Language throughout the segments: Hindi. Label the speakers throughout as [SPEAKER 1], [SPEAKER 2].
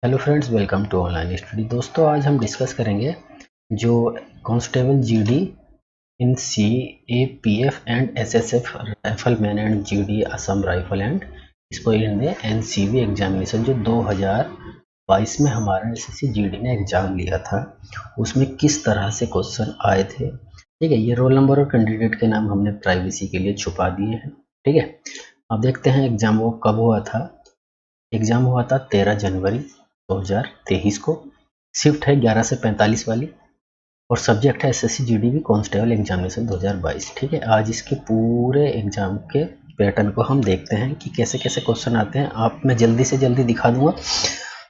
[SPEAKER 1] Hello friends, welcome to online study. दोस्तों, आज हम डिस्कस करेंगे जो constable GD in C A P F and SSF rifleman and GD Assam rifle and इसको इन द एनसीवी एग्जामिनेशन जो 2022 में हमारा एसएससी जीडी ने एग्जाम लिया था, उसमें किस तरह से क्वेश्चन आए थे। ठीक है, ये रोल नंबर और कैंडिडेट के नाम हमने प्राइवेसी के लिए छुपा दिए हैं। ठीक है, अब देखते हैं एग्जाम वो कब हुआ था। एग्जाम हुआ था 13 जनवरी 2023 को। शिफ्ट है 11 से 45 वाली और सब्जेक्ट है एसएससी जीडी कांस्टेबल एग्जामिनेशन 2022। ठीक है, आज इसके पूरे एग्जाम के पैटर्न को हम देखते हैं कि कैसे कैसे क्वेश्चन आते हैं। आप मैं जल्दी से जल्दी दिखा दूंगा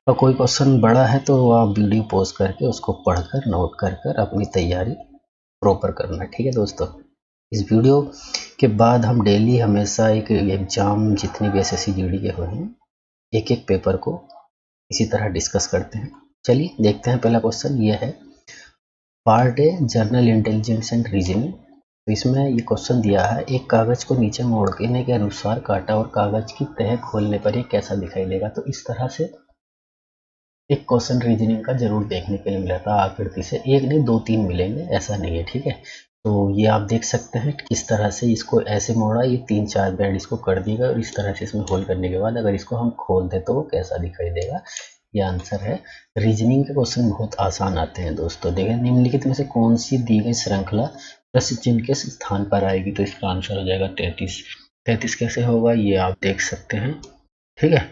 [SPEAKER 1] और कोई क्वेश्चन बड़ा है तो आप वीडियो पॉज करके उसको पढ़कर नोट कर कर अपनी तैयारी प्रॉपर करना। ठीक है दोस्तों, इस वीडियो के बाद हम डेली हमेशा एक एग्जाम जितने भी एसएससी जीडी के हुए हैं एक एक पेपर को इसी तरह डिस्कस करते हैं। चलिए देखते हैं। पहला क्वेश्चन ये है, part A journal intelligence and reasoning. तो इसमें ये क्वेश्चन दिया है, एक कागज को नीचे मोड़ने के अनुसार काटा और कागज की तह खोलने पर ये कैसा दिखाई देगा। तो इस तरह से एक क्वेश्चन रीजनिंग का जरूर देखने के लिए मिला था। आकृति से एक नहीं दो तीन मिलेंगे, ऐसा नहीं है। ठीक है, तो ये आप देख सकते हैं किस तरह से इसको ऐसे मोड़ा, ये 3-4 बैंड इसको कर दिएगा और इस तरह से इसमें होल करने के बाद अगर इसको हम खोल दें तो वो कैसा दिखाई देगा। ये आंसर है। रीजनिंग के क्वेश्चन बहुत आसान आते हैं दोस्तों। देखिए, निम्नलिखित में से कौन सी दी गई श्रृंखला प्रश्न चिन्ह के स्थान पर आएगी। तो इसका आंसर हो जाएगा 33। 33 कैसे होगा ये आप देख सकते हैं। ठीक है,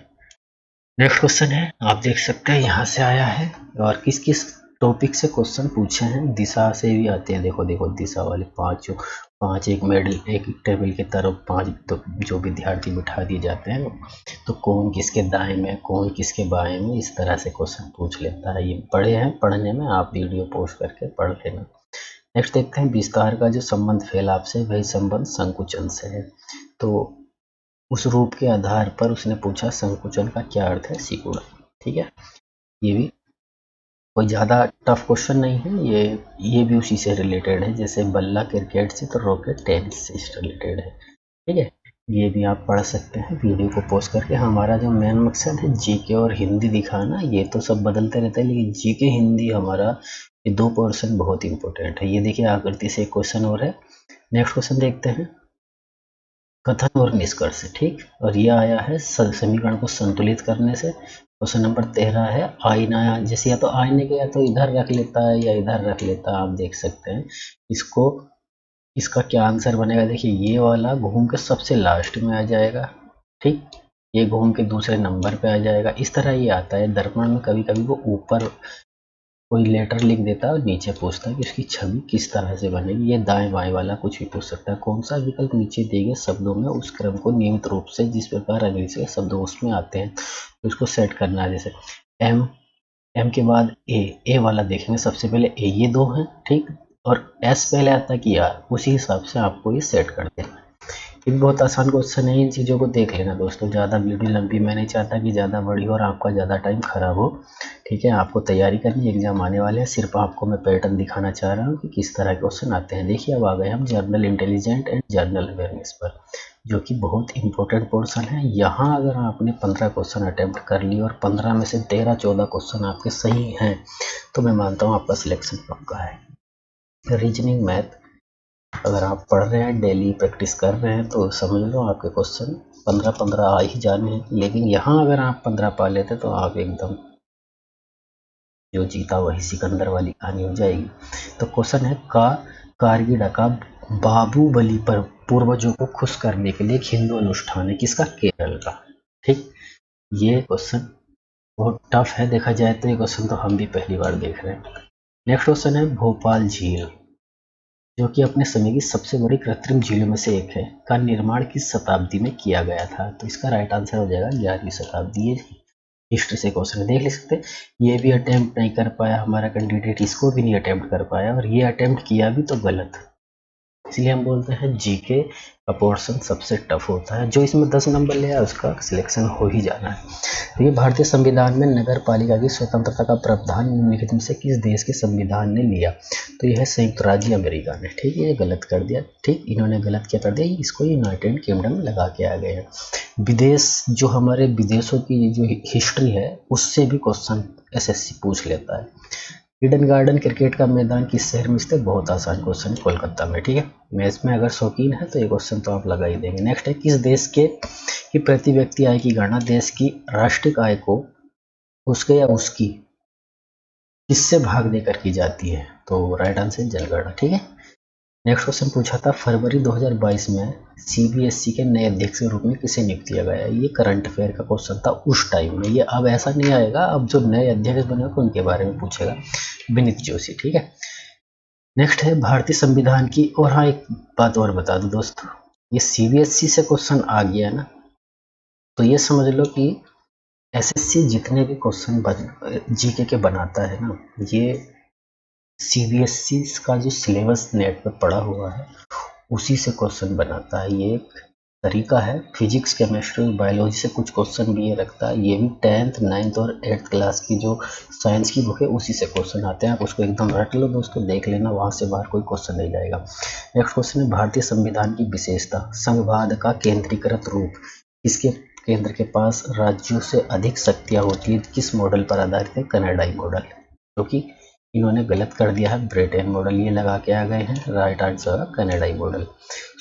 [SPEAKER 1] नेक्स्ट क्वेश्चन है, आप देख सकते हैं यहाँ से आया है और किस किस टॉपिक से क्वेश्चन पूछे हैं। दिशा से भी आते हैं। देखो देखो, दिशा वाले पांच एक मेडल एक टेबल की तरफ पांच तो जो विद्यार्थी बिठा दिए जाते हैं तो कौन किसके दाएं में कौन किसके बाएं में, इस तरह से क्वेश्चन पूछ लेता है। ये पढ़े हैं, पढ़ने में आप वीडियो पोस्ट करके पढ़ लेना। नेक्स्ट देखते हैं, विस्तार का जो संबंध फैलाव से वही संबंध संकुचन से है। तो उस रूप के आधार पर उसने पूछा संकुचन का क्या अर्थ है, सिकुड़ा। ठीक है, ये भी कोई ज़्यादा टफ क्वेश्चन नहीं है। ये भी उसी से रिलेटेड है, जैसे बल्ला क्रिकेट से तो रॉकेट टेनिस से रिलेटेड है। ठीक है, ये भी आप पढ़ सकते हैं वीडियो को पॉज करके। हमारा जो मेन मकसद है जीके और हिंदी दिखाना, ये तो सब बदलते रहता है लेकिन जीके हिंदी हमारा ये 2 पोर्शन बहुत इंपॉर्टेंट है। ये देखिए, आकृति से एक क्वेश्चन और है। नेक्स्ट क्वेश्चन देखते हैं, कथन और निष्कर्ष। ठीक, और यह आया है समीकरण को संतुलित करने से। क्वेश्चन नंबर 13 है, आईना, जैसे या तो आईने के या तो इधर रख लेता है या इधर रख लेता है, आप देख सकते हैं इसको। इसका क्या आंसर बनेगा, देखिए ये वाला घूम के सबसे लास्ट में आ जाएगा। ठीक, ये घूम के दूसरे नंबर पे आ जाएगा। इस तरह ये आता है। दर्पण में कभी कभी वो ऊपर कोई लेटर लिख देता है और नीचे पूछता है कि उसकी छवि किस तरह से बनेगी। ये दाएं बाएं वाला कुछ भी पूछ सकता है। कौन सा विकल्प नीचे दिए गए शब्दों में उस क्रम को नियमित रूप से जिस प्रकार अंग्रेजी के शब्द उसमें आते हैं तो उसको सेट करना है। जैसे एम, एम के बाद ए वाला देखेंगे सबसे पहले ए, ये दो हैं। ठीक, और एस पहले आता है कि यार, उसी हिसाब से आपको ये सेट कर देना है। एक बहुत आसान क्वेश्चन है, इन चीज़ों को देख लेना दोस्तों। ज़्यादा वीडियो लंबी मैं नहीं चाहता कि ज़्यादा बड़ी हो और आपका ज़्यादा टाइम खराब हो। ठीक है, आपको तैयारी करनी, एग्जाम आने वाले हैं। सिर्फ आपको मैं पैटर्न दिखाना चाह रहा हूँ कि किस तरह के क्वेश्चन आते हैं। देखिए, अब आ गए हम journal intelligent and journal awareness पर, जो कि बहुत इंपॉर्टेंट पोर्शन है। यहाँ अगर आपने 15 क्वेश्चन अटेम्प्ट कर लिए और 15 में से 13-14 क्वेश्चन आपके सही हैं तो मैं मानता हूँ आपका सिलेक्शन पक्का है। रीजनिंग मैथ अगर आप पढ़ रहे हैं, डेली प्रैक्टिस कर रहे हैं तो समझ लो आपके क्वेश्चन 15-15 आ ही जाने हैं। लेकिन यहाँ अगर आप 15 पा लेते तो आप एकदम जो जीता वही सिकंदर वाली कहानी हो जाएगी। तो क्वेश्चन है, का कारगिड़ा का बाहुबली पर पूर्वजों को खुश करने के लिए एक हिंदू अनुष्ठान है, किसका, केरल का। ठीक, ये क्वेश्चन बहुत टफ है देखा जाए तो। ये क्वेश्चन तो हम भी पहली बार देख रहे हैं। नेक्स्ट क्वेश्चन है, भोपाल झील जो कि अपने समय की सबसे बड़ी कृत्रिम झीलों में से एक है, का निर्माण किस शताब्दी में किया गया था। तो इसका राइट आंसर हो जाएगा 11वीं शताब्दी। ये हिस्ट्री से क्वेश्चन देख ले सकते हैं। ये भी अटेम्प्ट नहीं कर पाया हमारा कैंडिडेट, इसको भी नहीं अटेम्प्ट कर पाया और ये अटेम्प्ट किया भी तो गलत। इसलिए हम बोलते हैं जीके का पोर्शन सबसे टफ होता है। जो इसमें 10 नंबर ले आया उसका सिलेक्शन हो ही जाना है। तो ये भारतीय संविधान में नगर पालिका की स्वतंत्रता का प्रावधान निम्नलिखित में से किस देश के संविधान ने लिया? तो यह है संयुक्त राज्य अमेरिका ने। ठीक है, ये गलत कर दिया। ठीक, इन्होंने गलत क्या कर दिया, इसको यूनाइटेड किंगडम लगा के आ गए हैं। विदेश, जो हमारे विदेशों की जो हिस्ट्री है उससे भी क्वेश्चन एसएससी पूछ लेता है। ईडन गार्डन क्रिकेट का मैदान किस शहर में स्थित? बहुत आसान क्वेश्चन है, कोलकाता में। ठीक है, मैच में अगर शौकीन है तो ये क्वेश्चन तो आप लगा ही देंगे। नेक्स्ट है, किस देश के की प्रति व्यक्ति आय की गणना देश की राष्ट्रीय आय को उसके या उसकी किससे भाग देकर की जाती है? तो राइट आंसर जनगणना। ठीक है, नेक्स्ट क्वेश्चन पूछा था, फरवरी 2022 में सीबीएसई के नए अध्यक्ष के रूप में किसे नियुक्त किया गया? ये करंट अफेयर का क्वेश्चन था उस टाइम में। ये अब ऐसा नहीं आएगा, अब जो नए अध्यक्ष बने उनके बारे में पूछेगा, विनीत जोशी। ठीक है, नेक्स्ट है भारतीय संविधान की। और हाँ, एक बात और बता दूं दोस्तों, ये सीबीएसई से क्वेश्चन आ गया ना, तो ये समझ लो कि एसएससी जितने भी क्वेश्चन जीके के बनाता है ना, ये सीबीएसई का जो सिलेबस नेट पे पड़ा हुआ है उसी से क्वेश्चन बनाता है। ये एक तरीका है। फिजिक्स, केमिस्ट्री, बायोलॉजी से कुछ क्वेश्चन भी ये रखता है। ये भी 10th, 9th और 8th क्लास की जो साइंस की बुक है उसी से क्वेश्चन आते हैं। आप उसको एकदम रट लो दोस्तों, देख लेना, वहाँ से बाहर कोई क्वेश्चन नहीं जाएगा। नेक्स्ट क्वेश्चन है, भारतीय संविधान की विशेषता। संघवाद का केंद्रीकृत रूप। किसके केंद्र के पास राज्यों से अधिक शक्तियाँ होती है? किस मॉडल पर आधारित है? कनाडाई मॉडल। क्योंकि इन्होंने गलत कर दिया है, ब्रिटेन मॉडल ये लगा के आ गए हैं। राइट आंसर है कनाडाई मॉडल।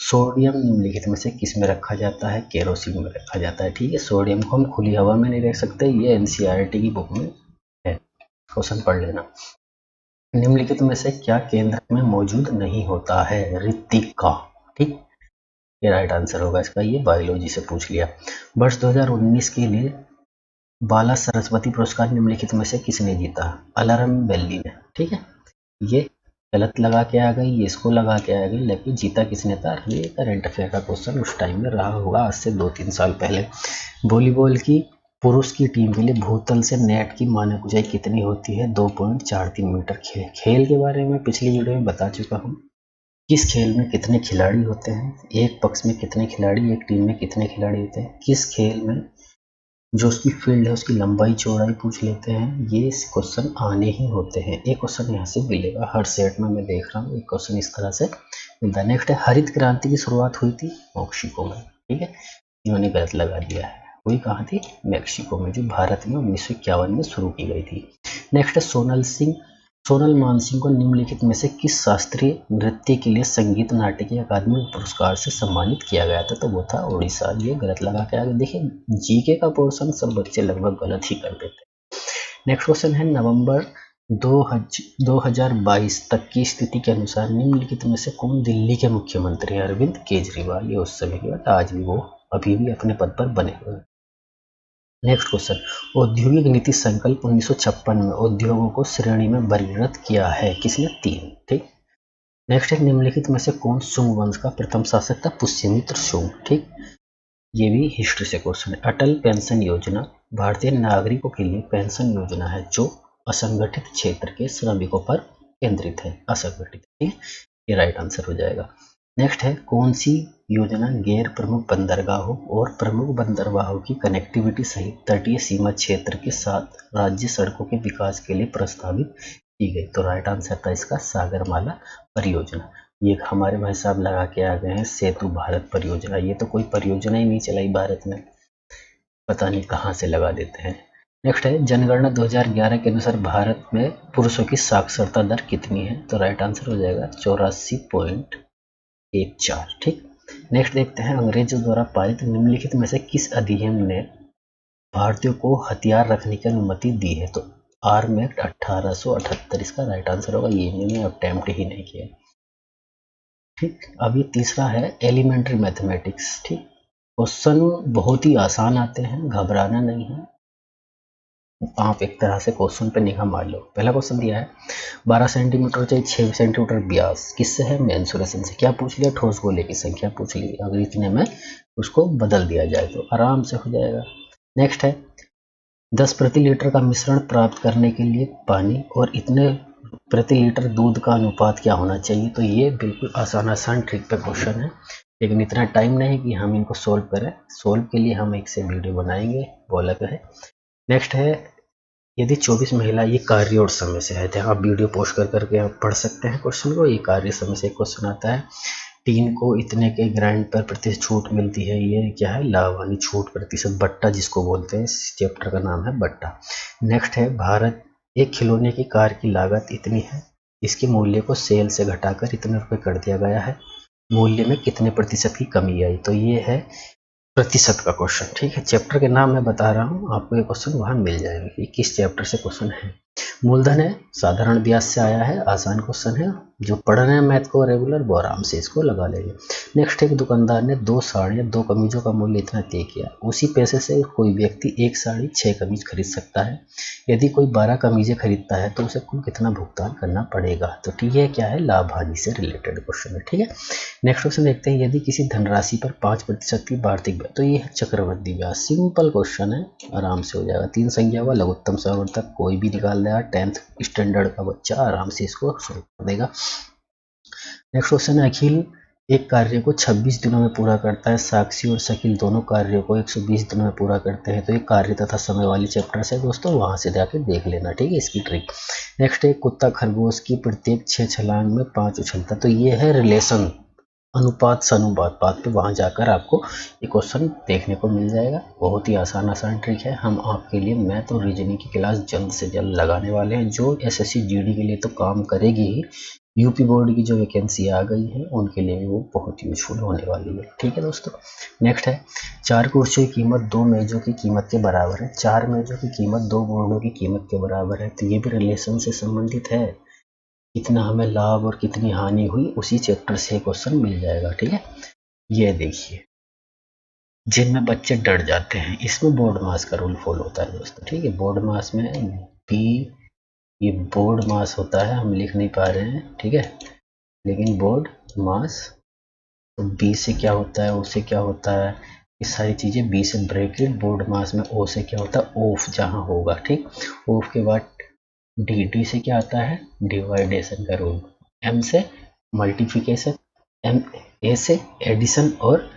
[SPEAKER 1] सोडियम निम्नलिखित में से किस में रखा जाता है? केरोसिन में रखा जाता है। ठीक है, सोडियम को हम खुली हवा में नहीं रख सकते, ये एनसीईआरटी की बुक में है, क्वेश्चन पढ़ लेना। निम्नलिखित में से क्या केंद्र में मौजूद नहीं होता है? ऋतिका। ठीक, ये राइट आंसर होगा इसका, ये बायोलॉजी से पूछ लिया। वर्ष 2019 के लिए बाला सरस्वती पुरस्कार निम्नलिखित में से किसने जीता? अलारम बेल्ली ने। ठीक है, ये गलत लगा के आ गई, ये इसको लगा के आ गई, लेकिन जीता किसने था? ये करंट अफेयर का क्वेश्चन उस टाइम में रहा होगा, आज से 2-3 साल पहले। वॉलीबॉल की पुरुष की टीम के लिए भूतल से नेट की मानक ऊंचाई कितनी होती है? 2.43 मीटर। खेल के बारे में पिछली वीडियो में बता चुका हूँ। किस खेल में कितने खिलाड़ी होते हैं? एक पक्ष में कितने खिलाड़ी, एक टीम में कितने खिलाड़ी होते हैं? किस खेल में जो उसकी फील्ड है उसकी लंबाई चौड़ाई पूछ लेते हैं। ये क्वेश्चन आने ही होते हैं। एक क्वेश्चन यहाँ से मिलेगा हर सेट में, मैं देख रहा हूँ एक क्वेश्चन इस तरह से मिलता है। नेक्स्ट है, हरित क्रांति की शुरुआत हुई थी मेक्सिको में। ठीक है, इन्होंने गलत लगा दिया है, वही कहाँ थी? मेक्सिको में, जो भारत में 1951 में शुरू की गई थी। नेक्स्ट है, सोनल मानसिंह को निम्नलिखित में से किस शास्त्रीय नृत्य के लिए संगीत नाटकीय अकादमी पुरस्कार से सम्मानित किया गया था? तो वो था उड़ीसा। ये गलत लगा के आगे देखिए, जीके का पोर्शन सब बच्चे लगभग गलत ही कर देते। नेक्स्ट क्वेश्चन है, नवंबर 2022 तक की स्थिति के अनुसार निम्नलिखित में से कौन दिल्ली के मुख्यमंत्री हैं? अरविंद केजरीवाल। ये उस समय की बात, आज भी वो अभी भी अपने पद पर बने हुए हैं। नेक्स्ट क्वेश्चन, औद्योगिक नीति संकल्प 1956 में उद्योगों को श्रेणी में वर्गीकृत किया है किसने? 3। ठीक, नेक्स्ट है, निम्नलिखित में से कौन सुंग वंश का प्रथम शासक था? पुष्यमित्र शुंग। ठीक, ये भी हिस्ट्री से क्वेश्चन है। अटल पेंशन योजना भारतीय नागरिकों के लिए पेंशन योजना है जो असंगठित क्षेत्र के श्रमिकों पर केंद्रित है। असंगठित। ठीक, ये राइट आंसर हो जाएगा। नेक्स्ट है, कौन सी योजना गैर प्रमुख बंदरगाहों और प्रमुख बंदरगाहों की कनेक्टिविटी सहित तटीय सीमा क्षेत्र के साथ राज्य सड़कों के विकास के लिए प्रस्तावित की गई? तो राइट आंसर था इसका सागरमाला परियोजना। ये हमारे भाई साहब लगा के आ गए हैं सेतु भारत परियोजना। ये तो कोई परियोजना ही नहीं चलाई भारत में, पता नहीं कहाँ से लगा देते हैं। नेक्स्ट है, जनगणना 2011 के अनुसार भारत में पुरुषों की साक्षरता दर कितनी है? तो राइट आंसर हो जाएगा 84.14। ठीक, नेक्स्ट देखते हैं, अंग्रेजों द्वारा पारित निम्नलिखित में से किस अधिनियम ने भारतीयों को हथियार रखने की अनुमति दी है? तो आर्म एक्ट 1878 इसका राइट आंसर होगा। ये मैंने अटेम्प्ट ही नहीं किया। ठीक, अब ये तीसरा है, एलिमेंट्री मैथमेटिक्स। ठीक, क्वेश्चन बहुत ही आसान आते हैं, घबराना नहीं है। आप एक तरह से क्वेश्चन पे निगाह मार लो। पहला क्वेश्चन दिया है, 12 सेंटीमीटर चाहिए 6 सेंटीमीटर व्यास, किससे है? मेंसुरेशन से। क्या पूछ लिया? ठोस गोले की संख्या पूछ ली। अगर इतने में उसको बदल दिया जाए तो आराम से हो जाएगा। नेक्स्ट है, 10 प्रति लीटर का मिश्रण प्राप्त करने के लिए पानी और इतने प्रति लीटर दूध का अनुपात क्या होना चाहिए। तो ये बिल्कुल आसान आसान ट्रिक पे क्वेश्चन है, लेकिन इतना टाइम नहीं कि हम इनको सोल्व करें। सोल्व के लिए हम एक से वीडियो बनाएंगे, वो अलग है। नेक्स्ट है, यदि 24 महिला, ये कार्य और समय से आए थे, आप वीडियो पोस्ट कर करके आप पढ़ सकते हैं क्वेश्चन को। ये कार्य समय से क्वेश्चन आता है। टीन को इतने के ग्रांड पर प्रतिशत छूट मिलती है, ये क्या है, लाभ यानी छूट प्रतिशत, बट्टा जिसको बोलते हैं, इस चैप्टर का नाम है बट्टा। नेक्स्ट है, भारत एक खिलौने की कार की लागत इतनी है, इसके मूल्य को सेल से घटाकर इतने रुपए कर दिया गया है, मूल्य में कितने प्रतिशत की कमी आई। तो ये है प्रतिशत का क्वेश्चन, ठीक है। चैप्टर के नाम मैं बता रहा हूँ, आपको ये क्वेश्चन वहाँ मिल जाएगा कि किस चैप्टर से क्वेश्चन है। मूलधन है, साधारण ब्याज से आया है, आसान क्वेश्चन है। जो पढ़ रहे हैं मैथ को रेगुलर, वो आराम से इसको लगा लेंगे। नेक्स्ट, एक दुकानदार ने 2 साड़ियाँ 2 कमीजों का मूल्य इतना तय किया, उसी पैसे से कोई व्यक्ति 1 साड़ी 6 कमीज खरीद सकता है। यदि कोई 12 कमीजें खरीदता है तो उसे कुल कितना भुगतान करना पड़ेगा। तो ठीक है, क्या है, लाभ हानि से रिलेटेड क्वेश्चन है, ठीक है। नेक्स्ट क्वेश्चन देखते हैं, यदि किसी धनराशि पर 5% की वार्षिक ब्याज, तो ये है चक्रवृद्धि ब्याज। सिंपल क्वेश्चन है, आराम से हो जाएगा। 3 संख्या हुआ, लघुत्तम सावर्धक कोई भी निकाल देगा, 10th स्टैंडर्ड का बच्चा आराम से इसको सोल्व कर देगा। नेक्स्ट क्वेश्चन है, अखिल एक कार्य को 26 दिनों में पूरा करता है, साक्षी और शकील दोनों कार्यों को 120 दिनों में पूरा करते हैं। तो ये कार्य तथा समय वाली चैप्टर है दोस्तों, वहां से जाके देख लेना, ठीक है, इसकी ट्रिक। नेक्स्ट है, कुत्ता खरगोश की प्रत्येक 6 छलांग में 5 उछलता। तो ये है रिलेशन, अनुपात सनुपात बात पे, वहां जाकर आपको ये क्वेश्चन देखने को मिल जाएगा। बहुत ही आसान आसान ट्रिक है। हम आपके लिए मैथ और रीजनिंग की क्लास जल्द से जल्द लगाने वाले हैं, जो एसएससी जीडी के लिए तो काम करेगी ही, यूपी बोर्ड की जो वैकेंसी आ गई है उनके लिए भी वो बहुत यूजफुल होने वाली है, ठीक है दोस्तों। नेक्स्ट है, 4 कुर्सियों की कीमत 2 मेजों की कीमत के बराबर है। 4 मेजों की कीमत 2 बोर्डों की कीमत के बराबर है। तो ये भी रिलेशन से संबंधित है, कितना हमें लाभ और कितनी हानि हुई, उसी चैप्टर से क्वेश्चन मिल जाएगा, ठीक है। ये देखिए, जिनमें बच्चे डर जाते हैं, इसमें बोर्ड मास का रूल फॉलो होता है दोस्तों, ठीक है। बोर्ड मास में बी, ये बोर्ड मास होता है, हम लिख नहीं पा रहे हैं, ठीक है, लेकिन बोर्ड मास, तो बी से क्या होता है, ओ से क्या होता है, ये सारी चीजें, बी से ब्रैकेट, बोर्ड मास में ओ से क्या होता है, ऑफ जहां होगा, ठीक। ऑफ के बाद डी, डी से क्या आता है, डिवाइडेशन का रूल, एम से मल्टीप्लिकेशन, एम, ए से एडिशन, और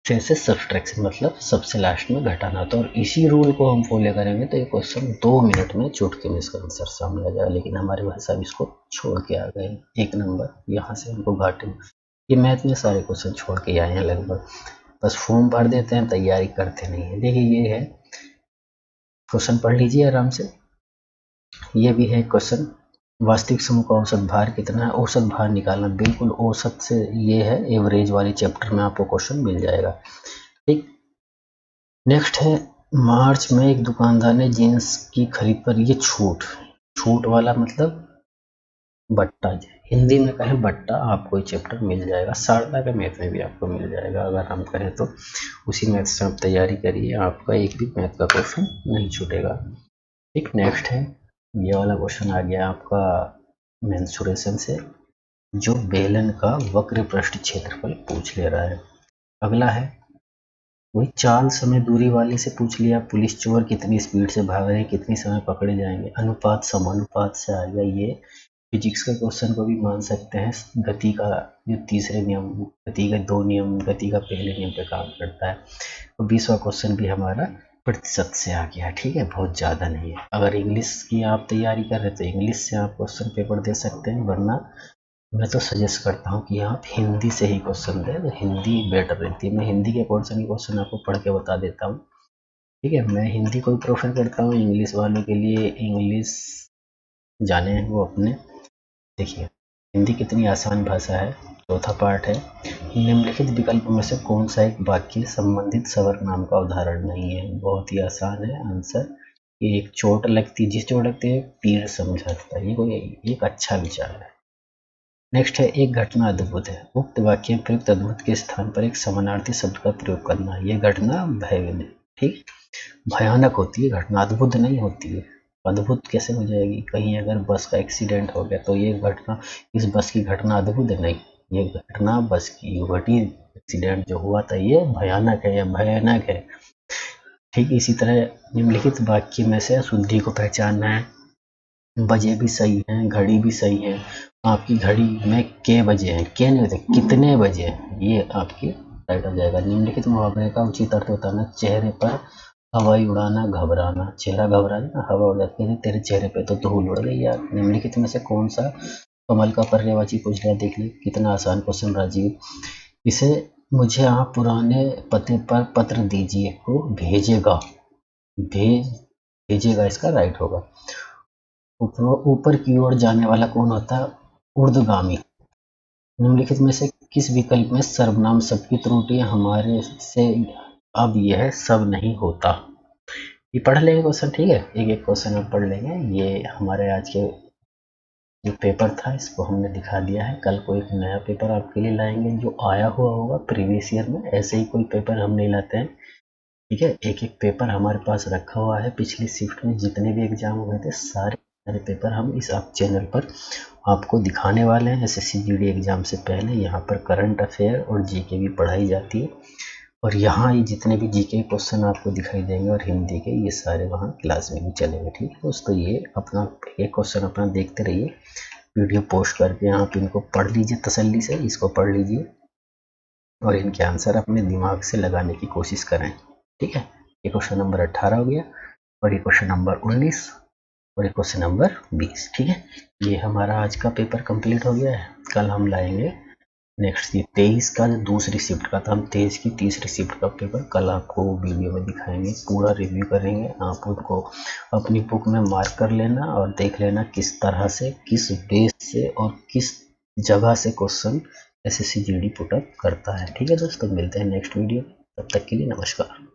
[SPEAKER 1] से सब्सट्रैक्शन, मतलब सबसे लास्ट में घटाना। तो और इसी रूल को हम फॉलो करेंगे तो ये क्वेश्चन 2 मिनट में चुटकी में इसका आंसर सामने आ जाएगा। लेकिन हमारे भाई साहब इसको छोड़ के आ गए, 1 नंबर यहाँ से हमको घाटे में। ये मैथ में सारे क्वेश्चन छोड़ के आए हैं लगभग, बस फॉर्म भर देते हैं, तैयारी करते नहीं है। देखिए ये है क्वेश्चन, पढ़ लीजिए आराम से। ये भी है क्वेश्चन, वास्तविक समूह का औसत भार कितना है, औसत भार निकालना, बिल्कुल औसत से, ये है एवरेज वाली चैप्टर में आपको क्वेश्चन मिल जाएगा, ठीक। नेक्स्ट है, मार्च में एक दुकानदार ने जींस की खरीद पर, ये छूट, छूट वाला मतलब बट्टा, हिंदी में कहें बट्टा, आपको ये चैप्टर मिल जाएगा। शारदा के मैथ में भी आपको मिल जाएगा, अगर हम करें तो उसी मैथ से आप तैयारी करिए, आपका एक भी मैथ का क्वेश्चन नहीं छूटेगा, ठीक। नेक्स्ट है, ये वाला क्वेश्चन आ गया आपका मेंसुरेशन से, जो बेलन का वक्र पृष्ठ क्षेत्रफल पूछ ले रहा है। अगला है, वही चाल समय दूरी वाले से पूछ लिया, पुलिस चोर कितनी स्पीड से भाग रहे हैं, कितनी समय पकड़े जाएंगे, अनुपात समानुपात से आ गया। ये फिजिक्स के क्वेश्चन को भी मान सकते हैं, गति का जो तीसरे नियम, गति का 2 नियम, गति का पहले नियम पे काम करता है। तो 20वां क्वेश्चन भी हमारा प्रतिशत से आ गया, ठीक है, बहुत ज़्यादा नहीं है। अगर इंग्लिश की आप तैयारी कर रहे तो इंग्लिश से आप क्वेश्चन पेपर दे सकते हैं, वरना मैं तो सजेस्ट करता हूँ कि आप हिंदी से ही क्वेश्चन दें, तो हिंदी बेटर रहती है। मैं हिंदी के क्वेश्चन आपको पढ़ के बता देता हूँ, ठीक है। मैं हिंदी को भी प्रेफर करता हूँ, इंग्लिश वालों के लिए इंग्लिश जाने हैं वो अपने। देखिए हिंदी कितनी आसान भाषा है। चौथा पार्ट है, निम्नलिखित विकल्प में से कौन सा एक वाक्य संबंधित सर्वनाम का उदाहरण नहीं है। बहुत ही आसान है आंसर, ये एक चोट लगती, जिस चोट लगती है तीर समझाता है, ये कोई एक अच्छा विचार है। नेक्स्ट है, एक घटना अद्भुत है, उक्त वाक्य में प्रयुक्त अद्भुत के स्थान पर एक समानार्थी शब्द का प्रयोग करना। ये घटना भयानक, ठीक, भयानक होती है घटना, अद्भुत नहीं होती है। अद्भुत कैसे हो जाएगी, कहीं अगर बस का एक्सीडेंट हो गया तो ये घटना, इस बस की घटना अद्भुत है, नहीं, ये घटना बस की घटी, एक्सीडेंट जो हुआ था ये भयानक है या भयानक है, ठीक। इसी तरह निम्नलिखित वाक्य में से अशुद्धि को पहचानना है। बजे भी सही हैं, घड़ी भी सही है। आपकी घड़ी में के बजे हैं, के नहीं होते, कितने बजे हैं, ये आपकी राइट हो जाएगा। निम्नलिखित मुहावरे का उचित अर्थ होता है ना, चेहरे पर हवाई उड़ाना, घबराना। चेहरा घबरा ना, हवा उड़ जाती है, तेरे चेहरे पे तो धूल उड़ गई यार। निम्नलिखित में से कौन सा कमल का पर्यायवाची पूछ लिया, देख ली कितना आसान क्वेश्चन राजीव। इसे मुझे आप पुराने पते पर पत्र दीजिए को भेजेगा, भेजेगा इसका राइट होगा। ऊपर की ओर जाने वाला कौन होता है, ऊर्ध्वगामी। निम्नलिखित में से किस विकल्प में सर्वनाम सब की त्रुटि हमारे से अब यह सब नहीं होता। ये पढ़ लेंगे क्वेश्चन, ठीक है, एक एक क्वेश्चन हम पढ़ लेंगे। ये हमारे आज के जो पेपर था इसको हमने दिखा दिया है। कल को एक नया पेपर आपके लिए लाएंगे जो आया हुआ होगा प्रीवियस ईयर में। ऐसे ही कोई पेपर हम नहीं लाते हैं, ठीक है। एक एक पेपर हमारे पास रखा हुआ है, पिछली शिफ्ट में जितने भी एग्जाम हुए थे सारे पेपर हम इस आप चैनल पर आपको दिखाने वाले हैं। एसएससी जीडी एग्जाम से पहले यहाँ पर करंट अफेयर और जीके भी पढ़ाई जाती है, और यहाँ ये जितने भी जीके क्वेश्चन आपको दिखाई देंगे और हिंदी के, ये सारे वहाँ क्लास में भी चलेंगे, ठीक है दोस्तों। ये अपना एक क्वेश्चन अपना देखते रहिए, वीडियो पोस्ट करके आप इनको पढ़ लीजिए, तसल्ली से इसको पढ़ लीजिए और इनके आंसर अपने दिमाग से लगाने की कोशिश करें, ठीक है। ये क्वेश्चन नंबर 18 हो गया, और ये क्वेश्चन नंबर 19, और ये क्वेश्चन नंबर 20, ठीक है। ये हमारा आज का पेपर कंप्लीट हो गया है। कल हम लाएंगे नेक्स्ट, ये 23 का जो दूसरी शिफ्ट का था, हम 23 की तीसरी शिफ्ट का पेपर कल आपको वीडियो में दिखाएंगे, पूरा रिव्यू करेंगे। आप उनको अपनी बुक में मार्क कर लेना और देख लेना किस तरह से, किस बेस से और किस जगह से question SSC GD put up करता है, ठीक है दोस्तों। मिलते हैं नेक्स्ट वीडियो में, तब तक के लिए नमस्कार।